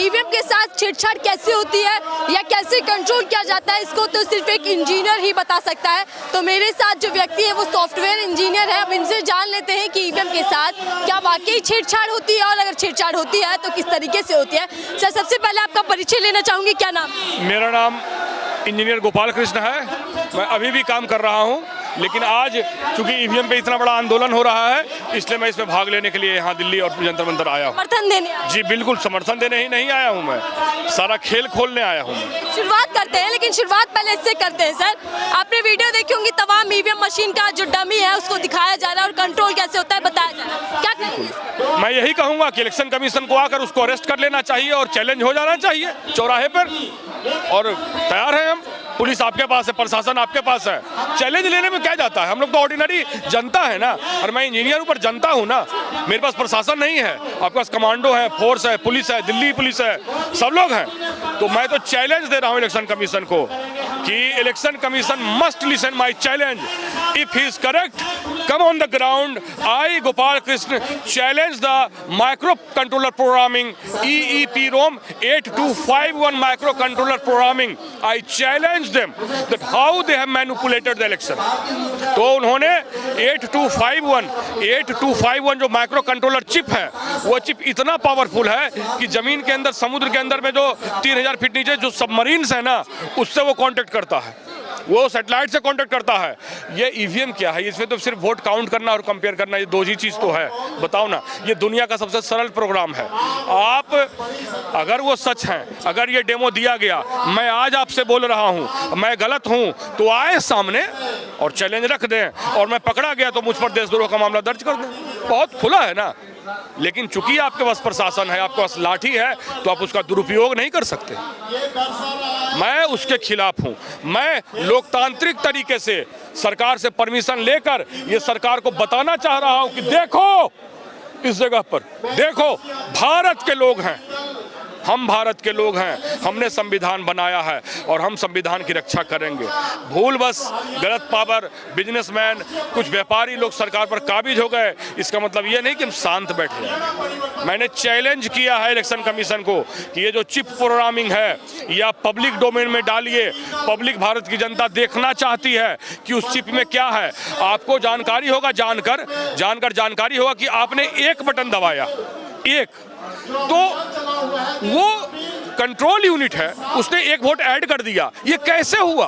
EVM के साथ छेड़छाड़ कैसे होती है या कैसे कंट्रोल किया जाता है, इसको तो सिर्फ एक इंजीनियर ही बता सकता है। तो मेरे साथ जो व्यक्ति है वो सॉफ्टवेयर इंजीनियर है। अब इनसे जान लेते हैं कि ईवीएम के साथ क्या वाकई छेड़छाड़ होती है और अगर छेड़छाड़ होती है तो किस तरीके से होती है। सर, सबसे पहले आपका परिचय लेना चाहूँगी, क्या नाम? मेरा नाम इंजीनियर गोपाल कृष्ण है। मैं अभी भी काम कर रहा हूँ, लेकिन आज चूंकि ईवीएम पे इतना बड़ा आंदोलन हो रहा है, इसलिए मैं इसमें भाग लेने के लिए यहाँ दिल्ली और जंतर मंतर आया हूँ। समर्थन देने? जी बिल्कुल, समर्थन देने ही नहीं आया हूँ, मैं सारा खेल खोलने आया हूँ। शुरुआत करते हैं, लेकिन शुरुआत पहले इससे करते हैं। सर, आपने वीडियो देखी होंगी, तमाम ईवीएम मशीन का जो डमी है उसको दिखाया जा रहा है और कंट्रोल कैसे होता है बताया जा रहा है, क्या कहेंगे? मैं यही कहूँगा कि इलेक्शन कमीशन को आकर उसको अरेस्ट कर लेना चाहिए और चैलेंज हो जाना चाहिए चौराहे पर, और तैयार हैं हम। पुलिस आपके पास है, प्रशासन आपके पास है, चैलेंज लेने में क्या जाता है। हम लोग तो ऑर्डिनरी जनता है ना, और मैं इंजीनियर हूँ पर जनता हूँ ना। मेरे पास प्रशासन नहीं है, आपके पास कमांडो है, फोर्स है, पुलिस है, दिल्ली पुलिस है, सब लोग हैं। तो मैं तो चैलेंज दे रहा हूँ इलेक्शन कमीशन को कि election commission must listen my challenge. If he is correct, come on the ground. I, Gopal Krishna, challenge the microcontroller programming, EEPROM 8251 microcontroller programming. I challenge them that how they have manipulated the election. तो उन्होंने 8251 जो micro controller chip है, वो chip इतना powerful है कि जमीन के अंदर, समुद्र के अंदर में जो 3000 फीट नीचे जो सबमरीन्स है ना, उससे वो कांटेक्ट करता है, वो सैटेलाइट से कांटेक्ट करता है। ये ईवीएम क्या है? इसमें तो सिर्फ वोट काउंट करना और कंपेयर करना, ये दो ही चीज़ तो है। बताओ ना, ये दुनिया का सबसे सरल प्रोग्राम है। आप अगर वो सच हैं, अगर ये डेमो दिया गया, मैं आज आपसे बोल रहा हूँ, मैं गलत हूँ तो आए सामने और चैलेंज रख दें, और मैं पकड़ा गया तो मुझ पर देशद्रोह का मामला दर्ज कर दें। बहुत खुला है ना। लेकिन चूंकि आपके पास प्रशासन है, आपके पास लाठी है, तो आप उसका दुरुपयोग नहीं कर सकते। मैं उसके खिलाफ हूं। मैं लोकतांत्रिक तरीके से सरकार से परमिशन लेकर ये सरकार को बताना चाह रहा हूं कि देखो, इस जगह पर देखो, भारत के लोग हैं, हम भारत के लोग हैं, हमने संविधान बनाया है और हम संविधान की रक्षा करेंगे। भूल बस गलत पावर, बिजनेसमैन, कुछ व्यापारी लोग सरकार पर काबिज हो गए, इसका मतलब ये नहीं कि हम शांत बैठे हैं। मैंने चैलेंज किया है इलेक्शन कमीशन को कि ये जो चिप प्रोग्रामिंग है, या पब्लिक डोमेन में डालिए। पब्लिक, भारत की जनता देखना चाहती है कि उस चिप में क्या है। आपको जानकारी होगा, जानकर जानकारी होगा कि आपने एक बटन दबाया, एक, तो वो कंट्रोल यूनिट है, उसने एक वोट ऐड कर दिया। ये कैसे हुआ?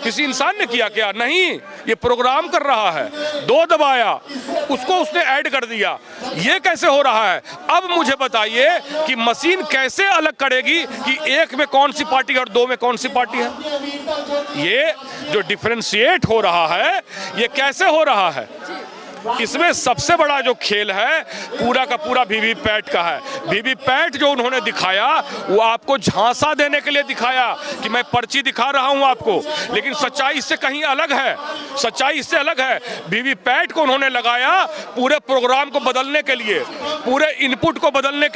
किसी इंसान ने किया क्या? नहीं, ये प्रोग्राम कर रहा है। दो दबाया, उसको उसने ऐड कर दिया। ये कैसे हो रहा है? अब मुझे बताइए कि मशीन कैसे अलग करेगी कि एक में कौन सी पार्टी और दो में कौन सी पार्टी है? ये जो डिफरेंशिएट हो रहा है, ये कैसे हो रहा है? इसमें सबसे बड़ा जो खेल है पूरा का पूरा वीवीपैट का है। वीवीपैट जो उन्होंने दिखाया, वो आपको झांसा देने के लिए दिखाया कि मैं पर्ची दिखा रहा हूं आपको, लेकिन सच्चाई इससे कहीं अलग है। सच्चाई इससे अलग है। वीवीपैट को उन्होंने लगाया पूरे प्रोग्राम को बदलने के लिए, पूरे इनपुट को बदलने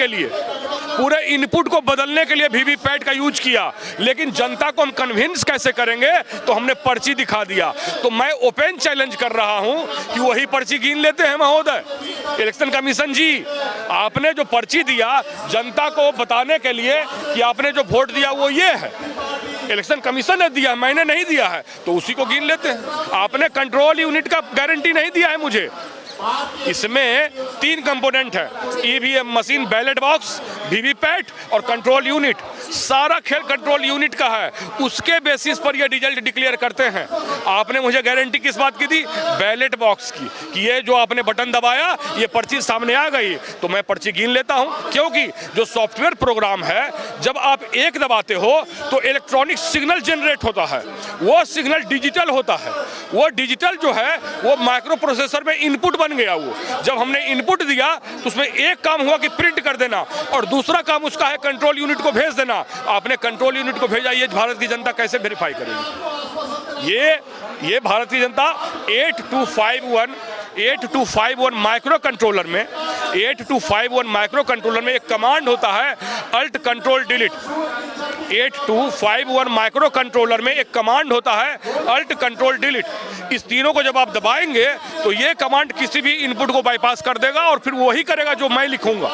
के लिए, वीवीपैट का यूज किया। लेकिन जनता को हम कन्विंस कैसे करेंगे? तो हमने पर्ची दिखा दिया। तो मैं ओपन चैलेंज कर रहा हूं कि वही पर्ची गिन लेते हैं महोदय। इलेक्शन कमीशन जी, आपने जो पर्ची दिया जनता को बताने के लिए कि आपने जो वोट दिया वो ये है, इलेक्शन कमीशन ने दिया, मैंने नहीं दिया है, तो उसी को गिन लेते हैं। आपने कंट्रोल यूनिट का गारंटी नहीं दिया है मुझे। इसमें 3 कंपोनेंट है, EVM machine, ballot box, VVPAT और कंट्रोल यूनिट। सारा खेल कंट्रोल यूनिट का है, उसके बेसिस पर ये रिजल्ट डिक्लेयर करते हैं। आपने मुझे गारंटी किस बात की दी? बैलेट बॉक्स की, कि ये जो आपने बटन दबाया, ये पर्ची सामने आ गई, तो मैं पर्ची गिन लेता हूं। क्योंकि जो सॉफ्टवेयर प्रोग्राम है, जब आप एक दबाते हो तो इलेक्ट्रॉनिक सिग्नल जनरेट होता है, वो सिग्नल डिजिटल होता है। वो डिजिटल जो है वो माइक्रो प्रोसेसर में इनपुट बन गया। वो जब हमने इनपुट दिया तो उसमें एक काम हुआ कि प्रिंट कर देना, और दूसरा काम उसका है कंट्रोल यूनिट को भेज देना। आपने कंट्रोल यूनिट को भेजा, ये भारत की जनता कैसे वेरीफाई करेगी? ये भारत की जनता 8251 माइक्रो कंट्रोलर में 8251 माइक्रो कंट्रोलर में एक कमांड होता है alt control delete. 8251 micro controller में एक कमांड होता है अल्ट कंट्रोल डिलीट। इस तीनों को जब आप दबाएंगे तो ये कमांड किसी भी इनपुट को बाईपास कर देगा और फिर वही करेगा जो मैं लिखूंगा।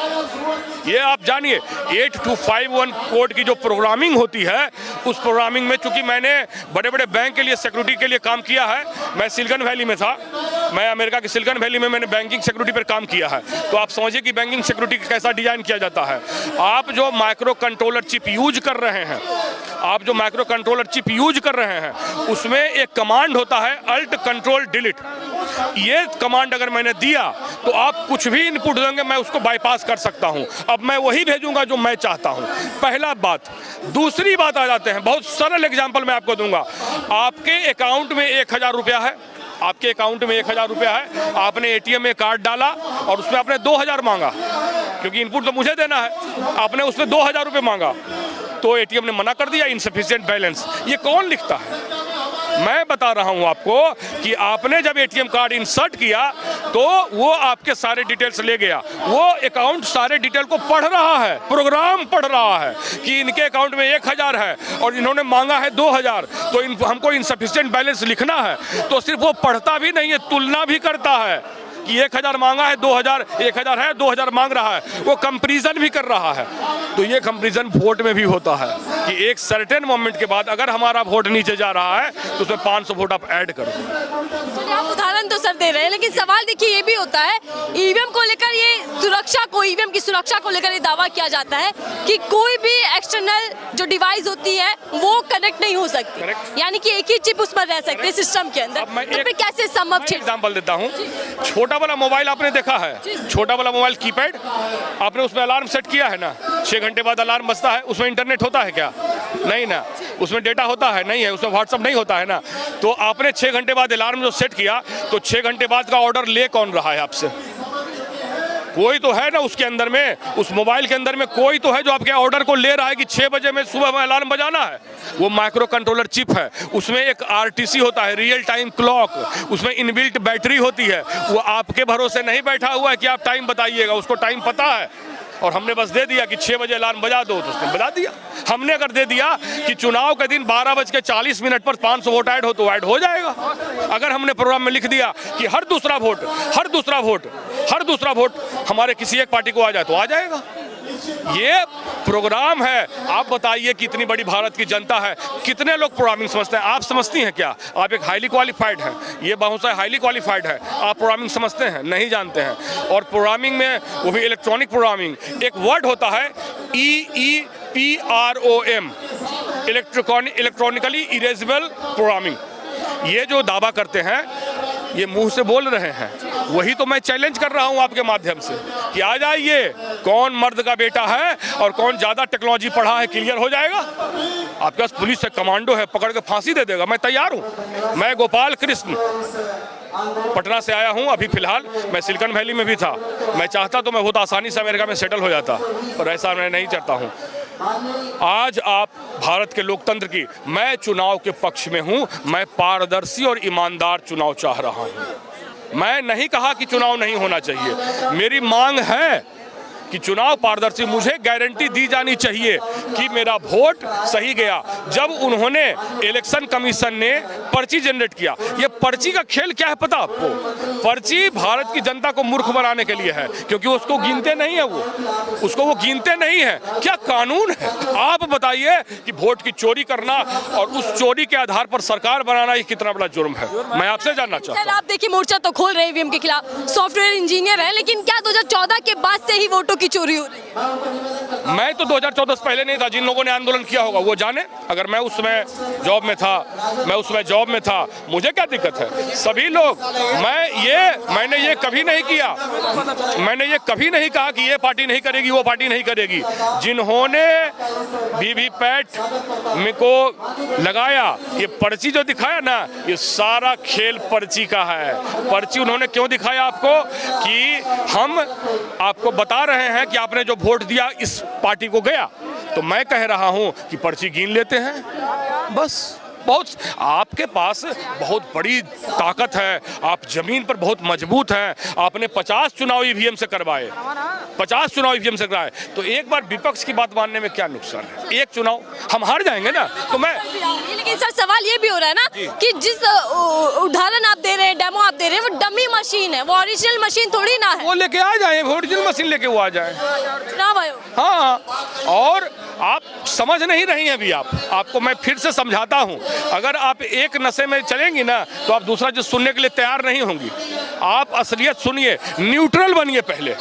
ये आप जानिए 8251 कोड की जो प्रोग्रामिंग होती है, उस प्रोग्रामिंग में चूंकि मैंने बड़े बड़े बैंक के लिए सिक्योरिटी के लिए काम किया है, मैं सिलिकॉन वैली में था, मैं अमेरिका के सिलिकॉन वैली में मैंने बैंकिंग सिक्योरिटी पर काम किया है, तो आप समझिए कि बैंकिंग सिक्योरिटी कैसा डिजाइन किया जाता है। आप जो माइक्रो कंट्रोलर चिप यूज कर रहे हैं, आप जो माइक्रो कंट्रोलर चिप यूज कर रहे हैं, उसमें एक कमांड होता है अल्ट कंट्रोल डिलीट। ये कमांड अगर मैंने दिया तो आप कुछ भी इनपुट देंगे मैं उसको बाईपास कर सकता हूं। अब मैं वही भेजूंगा जो मैं चाहता हूं। पहला बात। दूसरी बात आ जाते हैं, बहुत सरल एग्जांपल मैं आपको दूंगा। आपके अकाउंट में 1000 रुपया है, आपके अकाउंट में 1000 रुपया है, आपने एटीएम में कार्ड डाला और उसमें आपने 2000 मांगा, क्योंकि इनपुट तो मुझे देना है, आपने उसमें 2000 रुपये मांगा, तो एटीएम ने मना कर दिया, इनसफिशिएंट बैलेंस। ये कौन लिखता है? मैं बता रहा हूं आपको कि आपने जब एटीएम कार्ड इंसर्ट किया तो वो आपके सारे डिटेल्स ले गया, वो अकाउंट सारे डिटेल को पढ़ रहा है, प्रोग्राम पढ़ रहा है कि इनके अकाउंट में 1000 है और इन्होंने मांगा है 2000, तो हमको इनसफिशिएंट बैलेंस लिखना है। तो सिर्फ वो पढ़ता भी नहीं है, तुलना भी करता है कि 1000 मांगा है, 2000, 1000 है, 2000 मांग रहा है, वो कंपैरिजन भी कर रहा है। तो ये कंपैरिजन वोट में भी होता है कि एक सर्टेन मोमेंट के बाद अगर हमारा वोट नीचे जा रहा है तो उसमें 500 वोट आप ऐड कर दो। चलिए, आप उदाहरण तो सर दे रहे हैं, लेकिन सवाल देखिए ये भी होता है, ईवीएम को लेकर ये सुरक्षा को, ईवीएम की सुरक्षा को लेकर ये दावा किया जाता है कि कोई भी एक्सटर्नल जो डिवाइस होती है वो कनेक्ट नहीं हो सकती, यानी कि एक ही चिप उस पर रह सकती है सिस्टम के अंदर। तो फिर कैसे संभव? एग्जाम्पल देता हूँ। छोटा वाला मोबाइल आपने देखा है, छोटा वाला मोबाइल कीपैड, आपने उसमें अलार्म सेट किया है ना, 6 घंटे बाद अलार्म बजता है, उसमें इंटरनेट होता है क्या? नहीं ना। उसमें डेटा होता है? नहीं है। उसमें व्हाट्सएप नहीं होता है ना। तो आपने 6 घंटे बाद अलार्म जो सेट किया, तो 6 घंटे बाद का ऑर्डर ले कौन रहा है आपसे? कोई तो है ना उसके अंदर में, उस मोबाइल के अंदर में कोई तो है जो आपके ऑर्डर को ले रहा है कि 6 बजे में सुबह में अलार्म बजाना है। वो माइक्रो कंट्रोलर चिप है, उसमें एक आरटीसी होता है, रियल टाइम क्लॉक, उसमें इनबिल्ट बैटरी होती है। वो आपके भरोसे नहीं बैठा हुआ है कि आप टाइम बताइएगा, उसको टाइम पता है। और हमने बस दे दिया कि 6 बजे अलार्म बजा दो, तो उसने बजा दिया। हमने अगर दे दिया कि चुनाव के दिन 12:40 पर 500 वोट ऐड हो, तो ऐड हो जाएगा। अगर हमने प्रोग्राम में लिख दिया कि हर दूसरा वोट हमारे किसी एक पार्टी को आ जाए, तो आ जाएगा। ये प्रोग्राम है। आप बताइए कि इतनी बड़ी भारत की जनता है, कितने लोग प्रोग्रामिंग समझते हैं? आप समझती हैं क्या? आप एक हाईली क्वालिफाइड हैं, ये बहुत सारे हाईली क्वालिफाइड है, आप प्रोग्रामिंग समझते हैं? नहीं जानते हैं। और प्रोग्रामिंग में वो भी इलेक्ट्रॉनिक प्रोग्रामिंग, एक वर्ड होता है EEPROM, इलेक्ट्रॉनिकली इरेजेबल प्रोग्रामिंग। ये जो दावा करते हैं, ये मुंह से बोल रहे हैं, वही तो मैं चैलेंज कर रहा हूं आपके माध्यम से कि आ जाइए, कौन मर्द का बेटा है और कौन ज्यादा टेक्नोलॉजी पढ़ा है, क्लियर हो जाएगा। आपके पास पुलिस है, कमांडो है, पकड़ के फांसी दे देगा। मैं तैयार हूं। मैं गोपाल कृष्ण पटना से आया हूं, अभी फिलहाल मैं सिलिकॉन वैली में भी था। मैं चाहता तो मैं बहुत आसानी से अमेरिका में सेटल हो जाता, और ऐसा मैं नहीं चाहता हूं। आज आप भारत के लोकतंत्र की, मैं चुनाव के पक्ष में हूं, मैं पारदर्शी और ईमानदार चुनाव चाह रहा हूं। मैं नहीं कहा कि चुनाव नहीं होना चाहिए, मेरी मांग है कि चुनाव पारदर्शी, मुझे गारंटी दी जानी चाहिए कि मेरा वोट सही गया। जब उन्होंने इलेक्शन कमीशन ने पर्ची जनरेट किया, ये पर्ची का खेल क्या है पता आपको? पर्ची भारत की जनता को मूर्ख बनाने के लिए है, क्योंकि उसको गिनते नहीं है, वो गिनते नहीं है। क्या कानून है? आप बताइए कि वोट की चोरी करना और उस चोरी के आधार पर सरकार बनाना, ये कितना बड़ा जुर्म है? मैं आपसे जानना चाहता हूं। आप देखिए, मोर्चा तो खोल रहे हैं ईवीएम के खिलाफ, सॉफ्टवेयर इंजीनियर है, लेकिन क्या 2014 के बाद से ही वोटों की चोरी हो रही है? मैं तो 2014 से पहले नहीं था। जिन लोगों ने आंदोलन किया होगा वो जाने। अगर मैं उस समय जॉब में था, मुझे क्या दिक्कत है? सभी लोग, मैंने ये कभी नहीं किया, मैंने ये कभी नहीं कहा कि ये पार्टी नहीं करेगी, वो पार्टी नहीं करेगी। जिन्होंने वीवीपैट को लगाया, ये पर्ची जो दिखाया ना, ये सारा खेल पर्ची का है। पर्ची उन्होंने क्यों दिखाया आपको? कि हम आपको बता रहे हैं कि आपने जो वोट दिया इस पार्टी को गया, तो मैं कह रहा हूं कि पर्ची गिन लेते हैं, बस बहुत आपके पास बहुत बड़ी ताकत है, आप जमीन पर बहुत मजबूत हैं, आपने 50 चुनाव ईवीएम से करवाए, 50 चुनाव ईवीएम से कराए, तो एक बार विपक्ष की बात मानने में क्या नुकसान है? एक चुनाव हम हार जाएंगे ना, तो मैं लेकिन सर सवाल ये भी हो रहा है ना कि जिस उदाहरण आप दे रहे हैं, डेमो आप दे रहे हैं, वो डमी मशीन है, वो ओरिजिनल मशीन थोड़ी ना है। वो लेके आ जाए, ओरिजिनल मशीन लेके वो आ जाए चुनाव आयोग। हाँ, और आप समझ नहीं रही हैं अभी। आपको मैं फिर से समझाता हूं, अगर आप एक नशे में चलेंगी ना तो आप दूसरा चीज सुनने के लिए तैयार नहीं होंगी। आप असलियत सुनिए, न्यूट्रल बनिए पहले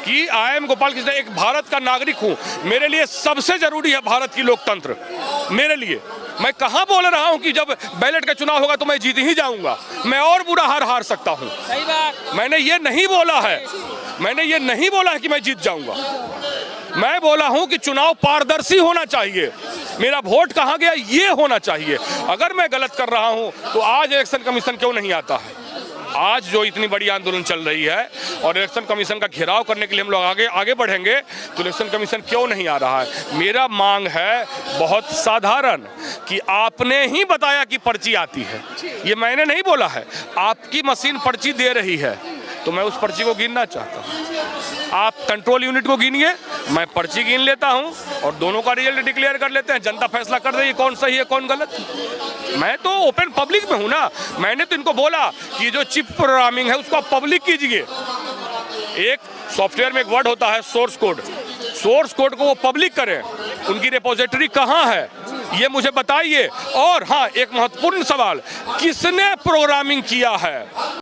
कि आई एम गोपाल कृष्ण, एक भारत का नागरिक हूं, मेरे लिए सबसे जरूरी है भारत की लोकतंत्र। मेरे लिए, मैं कहां बोल रहा हूं कि जब बैलेट का चुनाव होगा तो मैं जीत ही जाऊंगा, मैं और बुरा हार सकता हूं। सही बात। मैंने ये नहीं बोला है, मैंने ये नहीं बोला है कि मैं जीत जाऊंगा। मैं बोला हूं कि चुनाव पारदर्शी होना चाहिए, मेरा वोट कहां गया ये होना चाहिए। अगर मैं गलत कर रहा हूं तो आज इलेक्शन कमीशन क्यों नहीं आता है? आज जो इतनी बड़ी आंदोलन चल रही है और इलेक्शन कमीशन का घेराव करने के लिए हम लोग आगे बढ़ेंगे, तो इलेक्शन कमीशन क्यों नहीं आ रहा है? मेरा मांग है बहुत साधारण कि आपने ही बताया कि पर्ची आती है, ये मैंने नहीं बोला है, आपकी मशीन पर्ची दे रही है, तो मैं उस पर्ची को गिनना चाहता हूँ। आप कंट्रोल यूनिट को गिनिए, मैं पर्ची गिन लेता हूं और दोनों का रिजल्ट डिक्लेयर कर लेते हैं, जनता फैसला कर देगी कौन सही है कौन गलत। मैं तो ओपन पब्लिक में हूं ना, मैंने तो इनको बोला कि जो चिप प्रोग्रामिंग है उसको आप पब्लिक कीजिए। एक सॉफ्टवेयर में एक वर्ड होता है सोर्स कोड, सोर्स कोड को वो पब्लिक करें, उनकी रिपोजिटरी कहाँ है ये मुझे बताइए। और हाँ, एक महत्वपूर्ण सवाल, किसने प्रोग्रामिंग किया है?